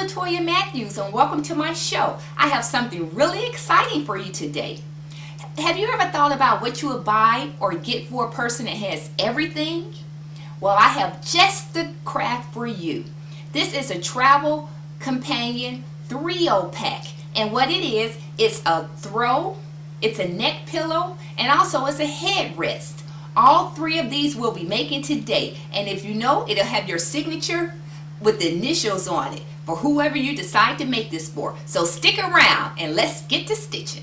LaToya Matthews and welcome to my show. I have something really exciting for you today. Have you ever thought about what you would buy or get for a person that has everything? Well, I have just the craft for you. This is a travel companion 3-0 pack, and what it is, it's a throw, it's a neck pillow, and also it's a headrest. All three of these we'll be making today, and if you know, it'll have your signature with the initials on it for whoever you decide to make this for. So stick around and let's get to stitching.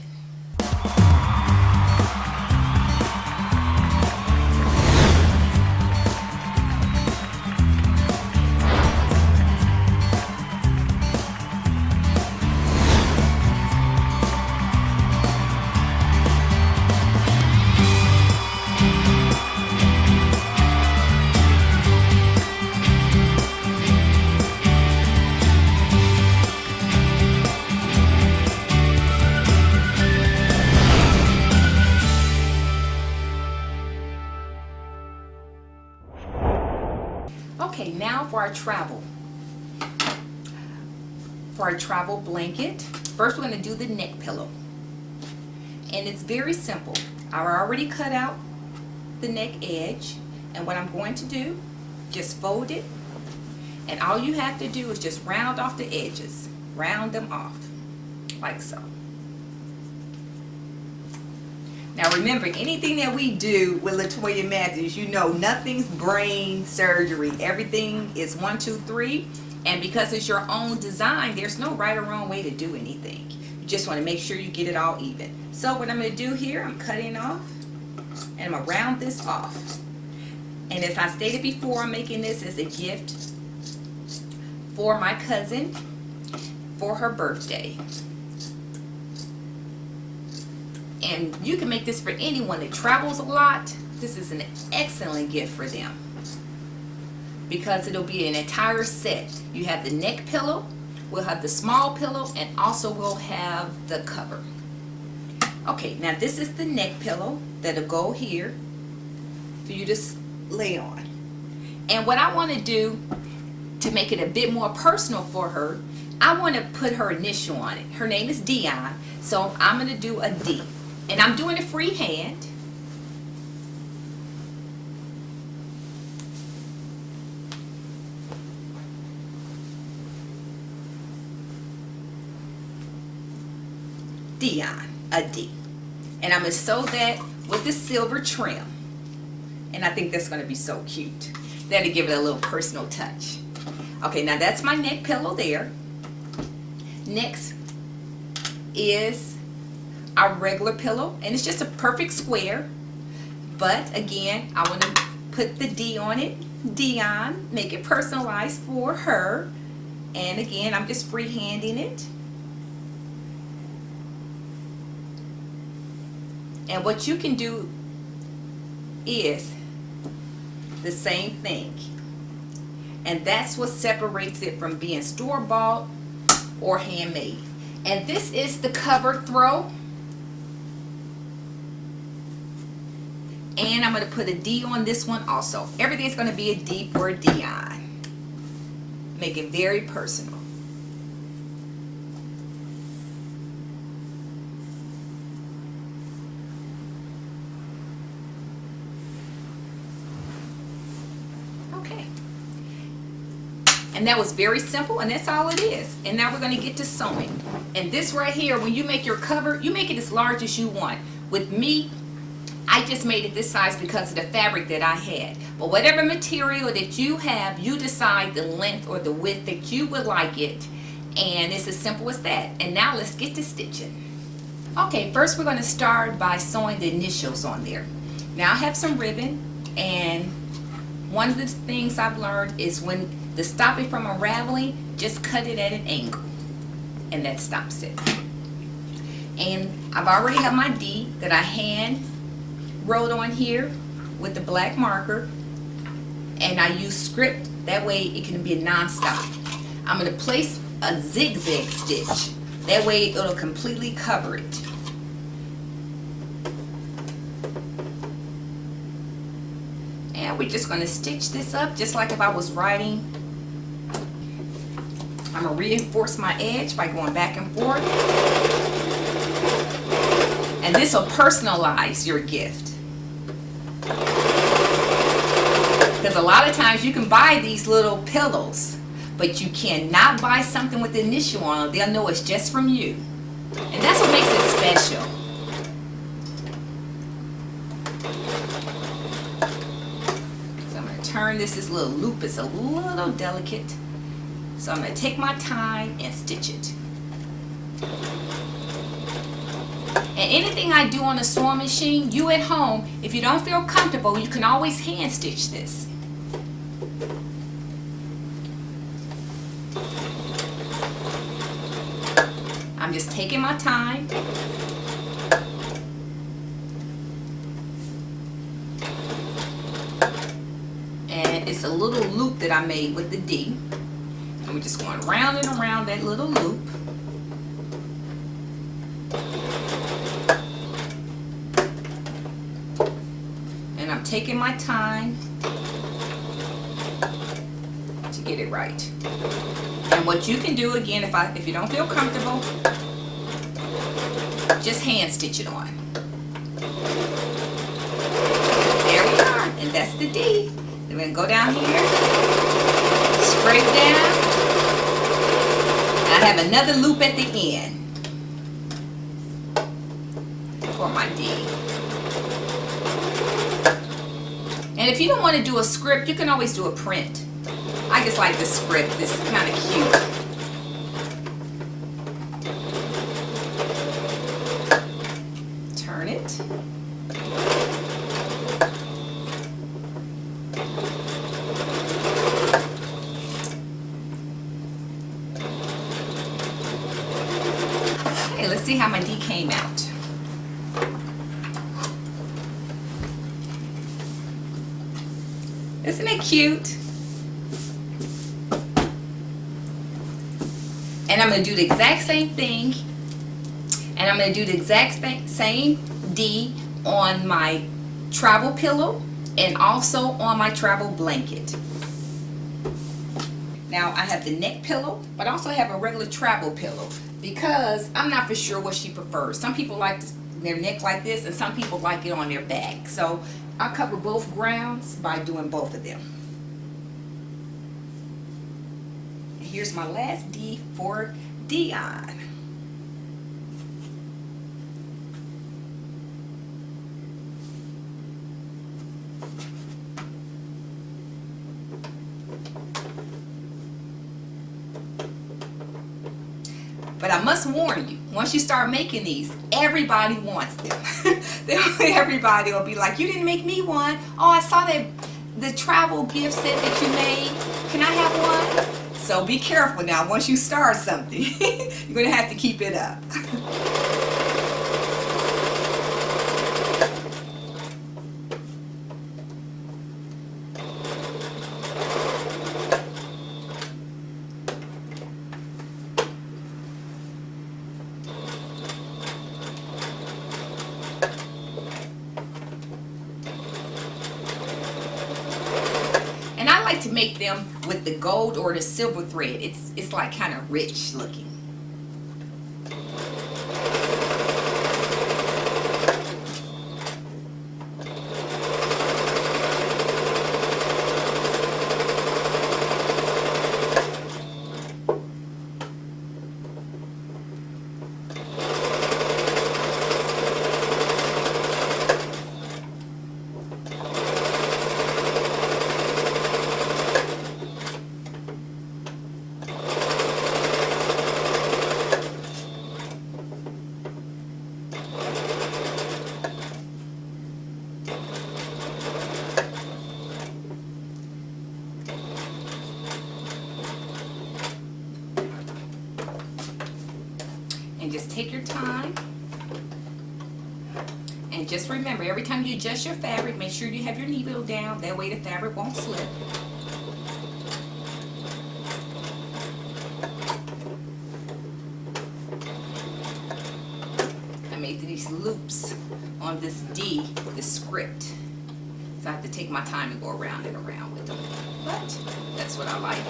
Okay, now for our travel. For our travel blanket, first we're going to do the neck pillow. And it's very simple. I already cut out the neck edge, and what I'm going to do, just fold it, and all you have to do is just round off the edges. Round them off, like so. Now remember, anything that we do with LaToya Matthews, you know nothing's brain surgery. Everything is 1, 2, 3. And because it's your own design, there's no right or wrong way to do anything. You just want to make sure you get it all even. So what I'm going to do here, I'm cutting off, and I'm going to round this off. And as I stated before, I'm making this as a gift for my cousin for her birthday. And you can make this for anyone that travels a lot. This is an excellent gift for them because it'll be an entire set. You have the neck pillow, we'll have the small pillow, and also we'll have the cover. Okay, now this is the neck pillow that'll go here for you to lay on. And what I want to do to make it a bit more personal for her, I want to put her initial on it. Her name is Dion, so I'm going to do a D. And I'm doing it freehand. Dion, a D. And I'm going to sew that with the silver trim. And I think that's going to be so cute. That'll give it a little personal touch. Okay, now that's my neck pillow there. Next is our regular pillow, and it's just a perfect square, but again I want to put the D on it. Dion, make it personalized for her, and again I'm just freehanding it. And what you can do is the same thing, and that's what separates it from being store-bought or handmade. And this is the cover throw. And I'm going to put a D on this one also. Everything's going to be a D for Dion. Make it very personal. Okay. And that was very simple, and that's all it is. And now we're going to get to sewing. And this right here, when you make your cover, you make it as large as you want. With me, I just made it this size because of the fabric that I had. But whatever material that you have, you decide the length or the width that you would like it. And it's as simple as that. And now let's get to stitching. Okay, first we're going to start by sewing the initials on there. Now I have some ribbon, and one of the things I've learned is when to stop it from unraveling, just cut it at an angle. And that stops it. And I've already have my D that I hand wrote on here with the black marker, and I use script, that way it can be a non-stop. I'm going to place a zigzag stitch, that way it'll completely cover it. And we're just going to stitch this up just like if I was writing I'm going to reinforce my edge by going back and forth. And this will personalize your gift. Because a lot of times you can buy these little pillows, but you cannot buy something with the initial on it. They'll know it's just from you. And that's what makes it special. So I'm going to turn this little loop. It's a little delicate. So I'm going to take my time and stitch it. And anything I do on a sewing machine, you at home, if you don't feel comfortable, you can always hand stitch this. I'm just taking my time. And it's a little loop that I made with the D. And we're just going round and around that little loop. And I'm taking my time to get it right. And what you can do, again, if you don't feel comfortable, just hand stitch it on. There we are, and that's the D. Then we're going to go down here, scrape down. I have another loop at the end for my D. And if you don't want to do a script, you can always do a print. I just like the script. It's kind of cute. Turn it. Okay, let's see how my D came out. Isn't it cute? And I'm going to do the exact same thing. And I'm going to do the exact same D on my travel pillow and also on my travel blanket. Now I have the neck pillow, but I also have a regular travel pillow because I'm not for sure what she prefers. Some people like their neck like this and some people like it on their back. So I'll cover both grounds by doing both of them. Here's my last D for Dion. But I must warn you, once you start making these, everybody wants them. Everybody will be like, you didn't make me one. Oh, I saw that the travel gift set that you made. Can I have one? So be careful now. Once you start something, you're going to have to keep it up. To make them with the gold or the silver thread. It's like kind of rich looking. And just take your time. And just remember, every time you adjust your fabric, make sure you have your needle down. That way the fabric won't slip. I made these loops on this D, the script. So I have to take my time and go around and around with them. But that's what I like.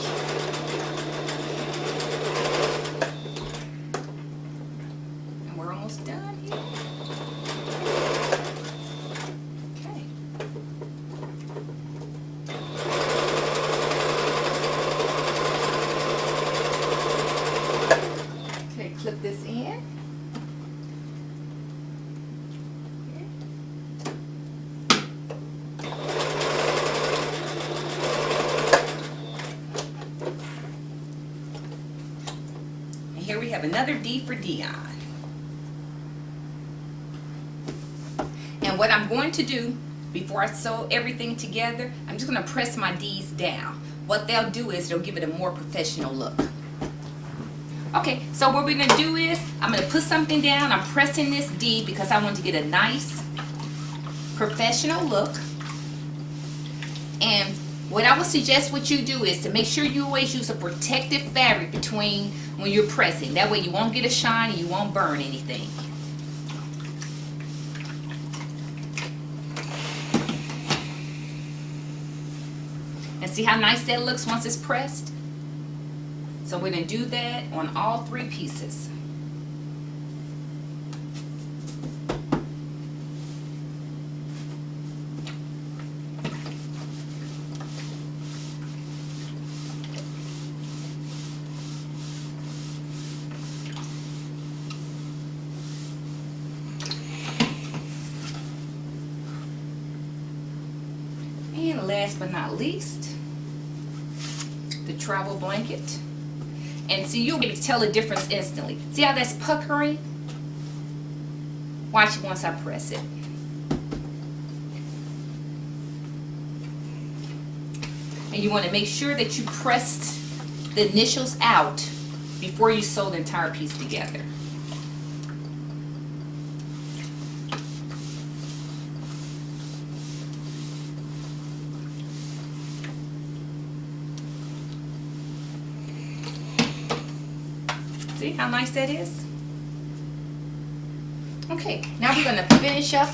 have another D for Dion. And what I'm going to do before I sew everything together, I'm just going to press my D's down. What they'll do is they'll give it a more professional look. Okay, so what we're going to do is I'm going to put something down. I'm pressing this D because I want to get a nice professional look. And what I would suggest what you do is to make sure you always use a protective fabric between when you're pressing. That way you won't get a shine and you won't burn anything. And see how nice that looks once it's pressed? So we're going to do that on all 3 pieces. And last but not least, the travel blanket. And see, you'll be able to tell the difference instantly. See how that's puckering? Watch it once I press it. And you want to make sure that you pressed the initials out before you sew the entire piece together. See how nice that is? Okay, now we're going to finish up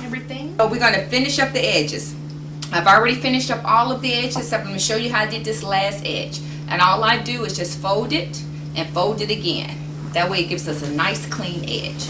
everything. So we're going to finish up the edges. I've already finished up all of the edges. I'm going to show you how I did this last edge. And all I do is just fold it and fold it again. That way it gives us a nice clean edge.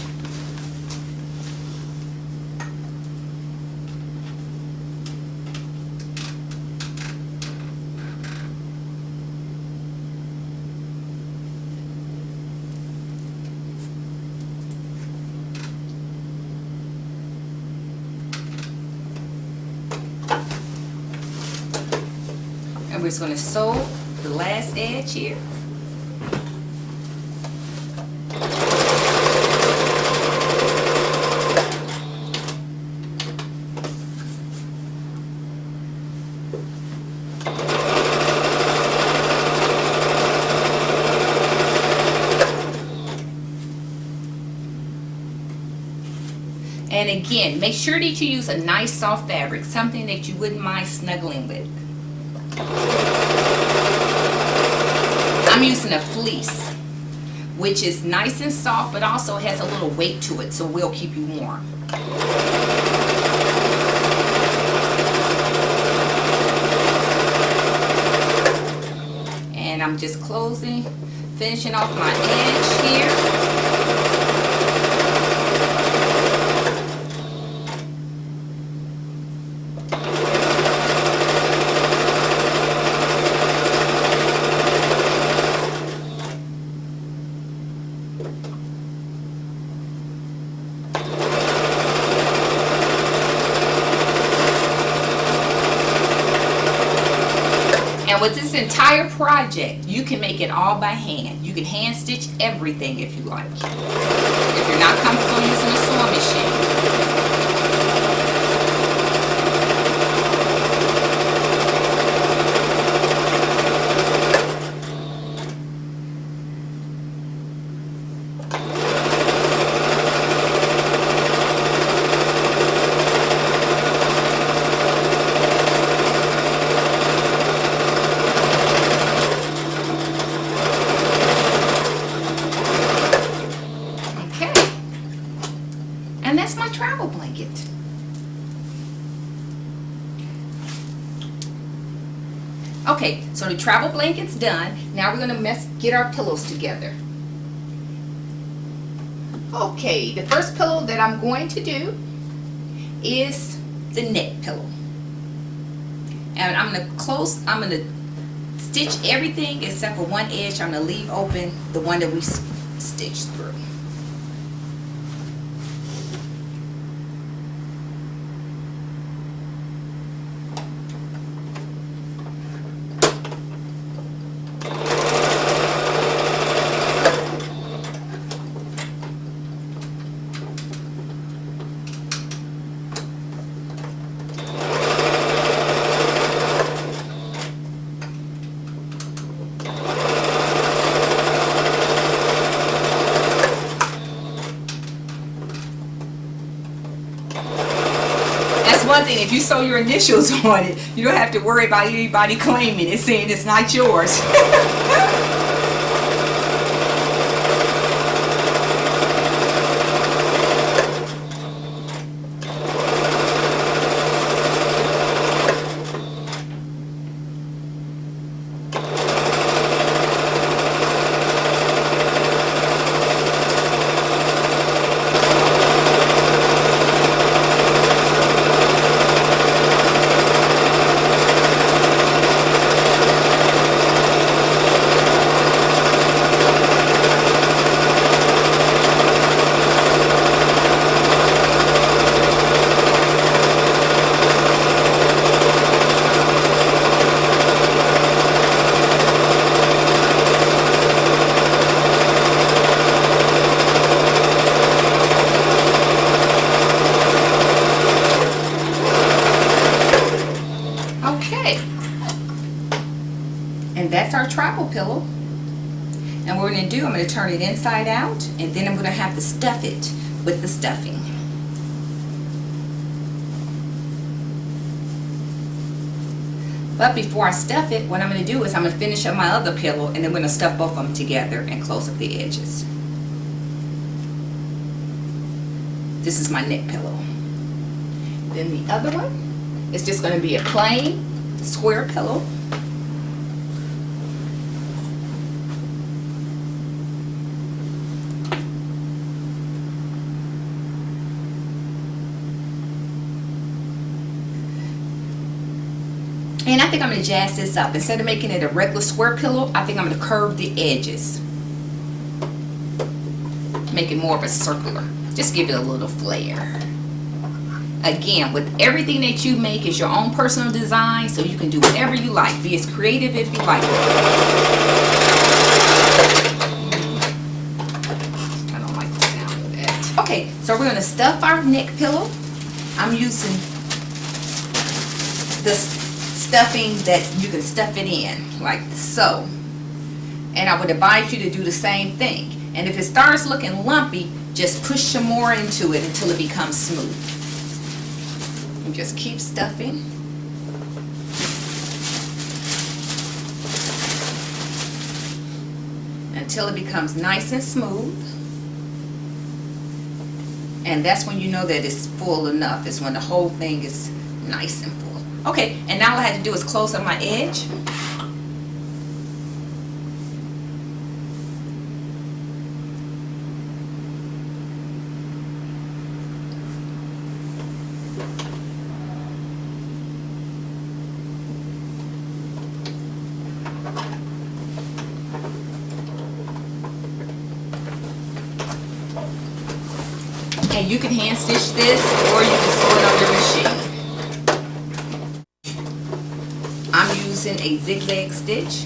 We're just going to sew the last edge here. And again, make sure that you use a nice soft fabric, something that you wouldn't mind snuggling with. I'm using a fleece, which is nice and soft, but also has a little weight to it, so will keep you warm. And I'm just closing, finishing off my edge here. And with this entire project, you can make it all by hand. You can hand stitch everything if you like. If you're not comfortable using a sewing machine. And that's my travel blanket. Okay, so the travel blanket's done. Now we're gonna get our pillows together. Okay, the first pillow that I'm going to do is the neck pillow. And I'm gonna stitch everything except for one edge. I'm gonna leave open the one that we stitched through. one thing, if you sew your initials on it, you don't have to worry about anybody claiming it, saying it's not yours. And that's our travel pillow. And what we're going to do, I'm going to turn it inside out, and then I'm going to have to stuff it with the stuffing. But before I stuff it, what I'm going to do is I'm going to finish up my other pillow, and then I'm going to stuff both of them together and close up the edges. This is my neck pillow. Then the other one is just going to be a plain square pillow. And I think I'm going to jazz this up. Instead of making it a regular square pillow, I think I'm going to curve the edges. Make it more of a circular. Just give it a little flair. Again, with everything that you make is your own personal design, so you can do whatever you like. Be as creative if you like. I don't like the sound of that. Okay, so we're going to stuff our neck pillow. I'm using this stuffing that you can stuff it in, like so. And I would advise you to do the same thing. And if it starts looking lumpy, just push some more into it until it becomes smooth. And just keep stuffing. Until it becomes nice and smooth. And that's when you know that it's full enough. It's when the whole thing is nice and full. Okay, and now all I had to do is close up my edge. And you can hand stitch this, or you can sew it on your machine. I'm using a zigzag stitch.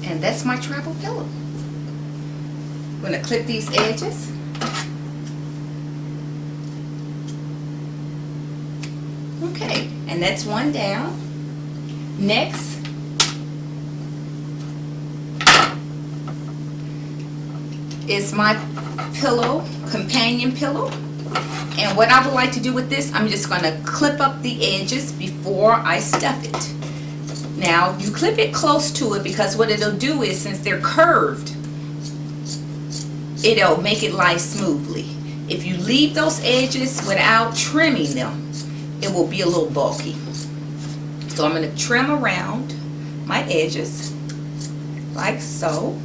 And that's my travel pillow. I'm going to clip these edges. Okay, and that's one down. Next, is my pillow, companion pillow. And what I would like to do with this, I'm just going to clip up the edges before I stuff it. Now, you clip it close to it because what it'll do is, since they're curved, it'll make it lie smoothly. If you leave those edges without trimming them, it will be a little bulky. So I'm going to trim around my edges like so.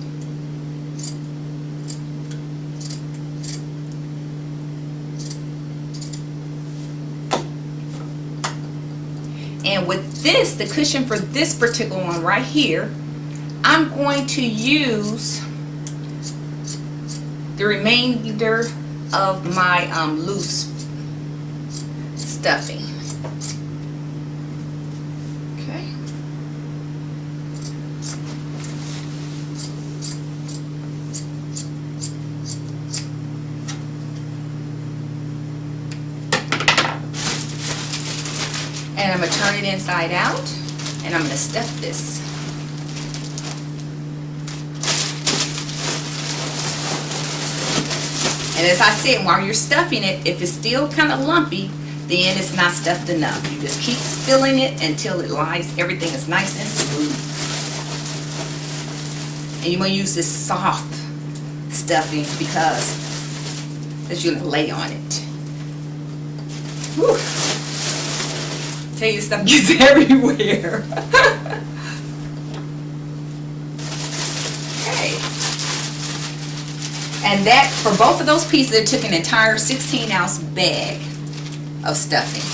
And with this, the cushion for this particular one right here, I'm going to use the remainder of my loose stuffing. Okay. I'm going to turn it inside out, and I'm going to stuff this. And as I said, while you're stuffing it, if it's still kind of lumpy, then it's not stuffed enough. You just keep filling it until it lies, everything is nice and smooth. And you want to use this soft stuffing because you're going to lay on it. Whew. Tell you, stuff gets everywhere. Okay. And that, for both of those pieces, it took an entire 16-ounce bag of stuffing.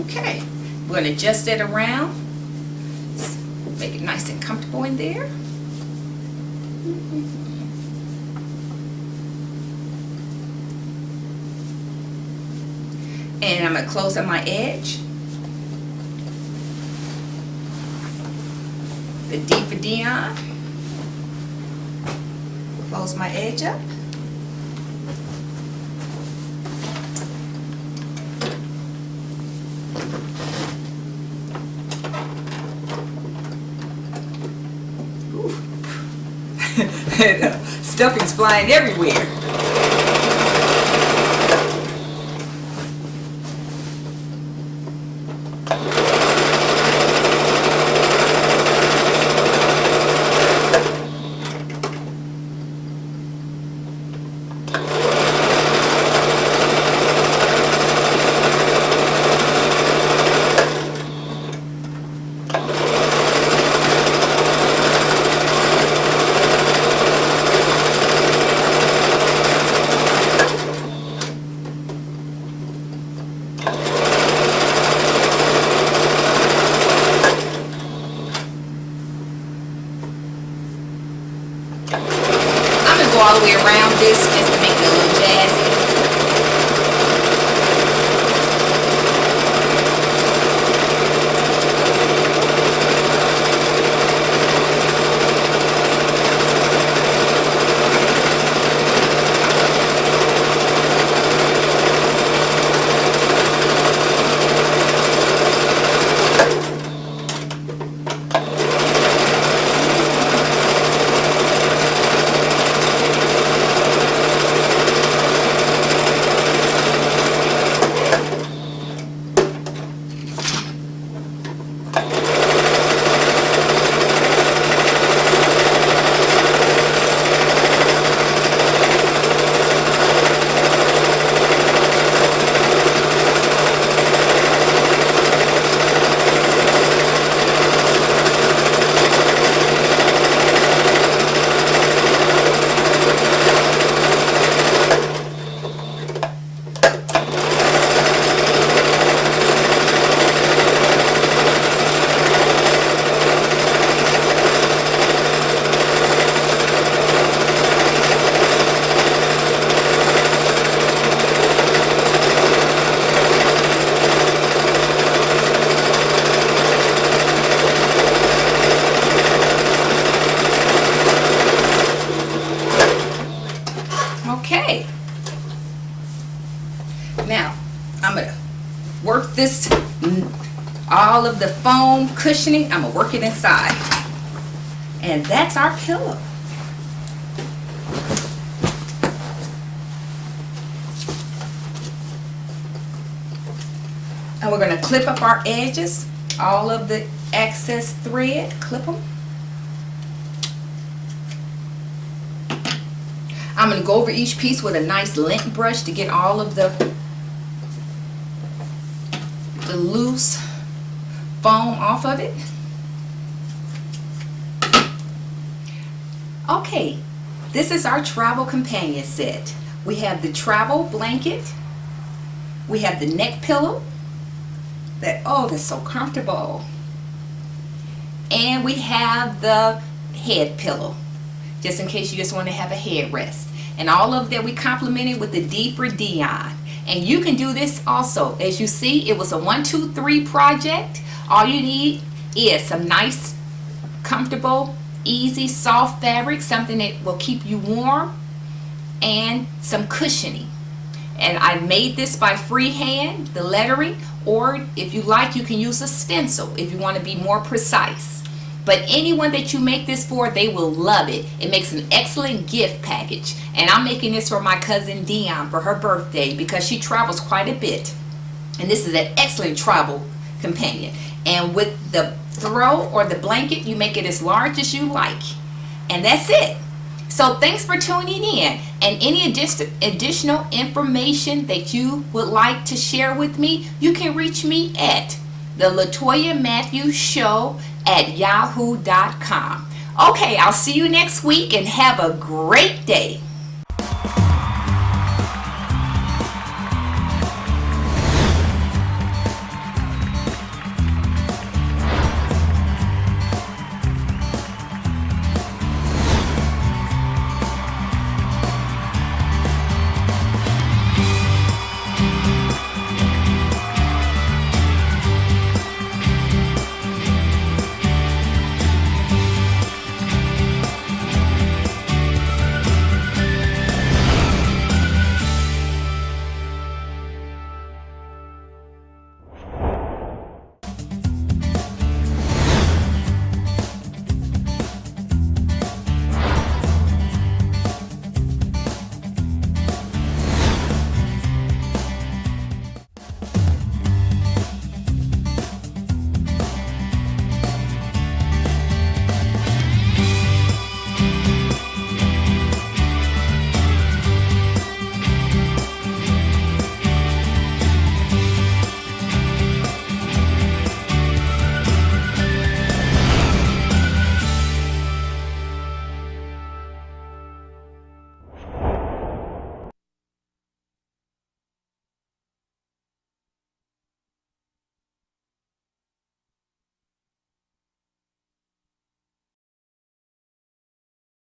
Okay. We're going to adjust it around. Make it nice and comfortable in there. And I'm going to close up my edge. The D for Dion. Close my edge up. Stuffing's flying everywhere. All the way around this just to make it a little jazzy. Okay. Now, I'm going to work this, all of the foam cushioning, I'm going to work it inside. And that's our pillow. And we're going to clip up our edges, all of the excess thread, clip them. I'm going to go over each piece with a nice lint brush to get all of the loose foam off of it. Okay, this is our travel companion set. We have the travel blanket, we have the neck pillow, that's so comfortable, and we have the head pillow, just in case you just want to have a headrest. And all of that we complemented with the D for Dion. And you can do this also. As you see, it was a 1, 2, 3 project. All you need is some nice, comfortable, easy, soft fabric, something that will keep you warm, and some cushioning. And I made this by freehand, the lettering, or if you like, you can use a stencil if you want to be more precise. But anyone that you make this for, they will love it. It makes an excellent gift package. And I'm making this for my cousin Dion for her birthday because she travels quite a bit. And this is an excellent travel companion. And with the throw or the blanket, you make it as large as you like. And that's it. So thanks for tuning in. And any additional information that you would like to share with me, you can reach me at the LaToya Matthews Show at yahoo.com. Okay, I'll see you next week and have a great day.